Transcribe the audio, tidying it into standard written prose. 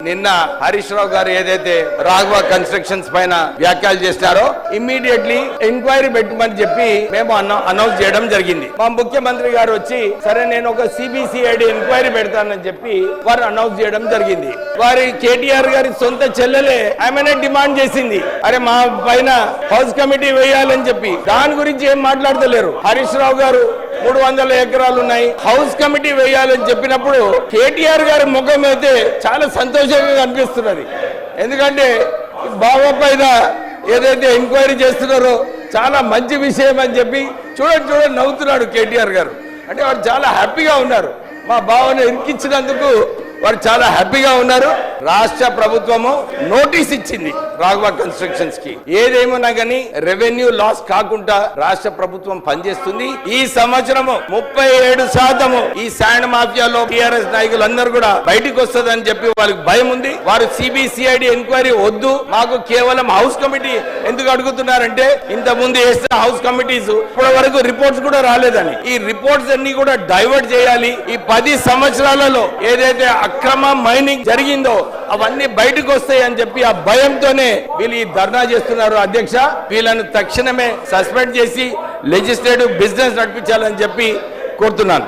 నిన్న హరీష్ రావు గారు ఏదైతే రాఘవ కన్స్ట్రక్షన్స్ పైన వ్యాఖ్యలు చేస్తారో ఇమ్మీడియట్లీ ఎంక్వైరీ పెట్టమని చెప్పి మేము అనౌన్స్ చేయడం జరిగింది. మా ముఖ్యమంత్రి గారు వచ్చి సరే నేను ఒక సిబిసిఐడి ఎంక్వైరీ పెడతానని చెప్పి వారు అనౌన్స్ చేయడం జరిగింది. వారి కేటీఆర్ గారి సొంత చెల్లెలే ఆమెనే డిమాండ్ చేసింది, అరే మా పైన హౌస్ కమిటీ వేయాలని చెప్పి. దాని గురించి ఏం మాట్లాడతలేరు. హరీష్ రావు గారు 300 ఎకరాలు ఉన్నాయి, హౌస్ కమిటీ వేయాలని చెప్పినప్పుడు కేటీఆర్ గారి ముఖం అయితే చాలా సంతోషంగా కనిపిస్తున్నది. ఎందుకంటే బాబా పైన ఏదైతే ఎంక్వైరీ చేస్తున్నారో చాలా మంచి విషయం అని చెప్పి చూడండి నవ్వుతున్నాడు కేటీఆర్ గారు. అంటే వారు చాలా హ్యాపీగా ఉన్నారు. మా బావను ఇరికించినందుకు వారు చాలా హ్యాపీగా ఉన్నారు. రాష్ట్ర ప్రభుత్వము నోటీస్ ఇచ్చింది రాఘవ కన్స్ట్రక్షన్స్ కి. ఏదేమన్నా కానీ రెవెన్యూ లాస్ కాకుండా రాష్ట్ర ప్రభుత్వం పనిచేస్తుంది. ఈ సంవత్సరము 37% ఈ శాండ్ మాఫియాలో టిఆర్ఎస్ నాయకులందరూ కూడా బయటకు వస్తుందని చెప్పి వాళ్ళకి భయం ఉంది. వారు సిబిసిఐడి ఎంక్వైరీ వద్దు, మాకు కేవలం హౌస్ కమిటీ ఎందుకు అడుగుతున్నారంటే ఇంత ముందు వేసిన హౌస్ కమిటీస్ ఇప్పటి వరకు రిపోర్ట్స్ కూడా రాలేదని. ఈ రిపోర్ట్స్ అన్ని కూడా డైవర్ట్ చేయాలి. ఈ 10 సంవత్సరాలలో ఏదైతే అక్రమ మైనింగ్ జరిగిందో అవన్నీ బయటకు వస్తాయి అని చెప్పి ఆ భయంతోనే వీళ్ళు ఈ ధర్నా చేస్తున్నారు. అధ్యక్ష, వీళ్ళను తక్షణమే సస్పెండ్ చేసి లెజిస్లేటివ్ బిజినెస్ నడిపించాలని చెప్పి కోరుతున్నాను.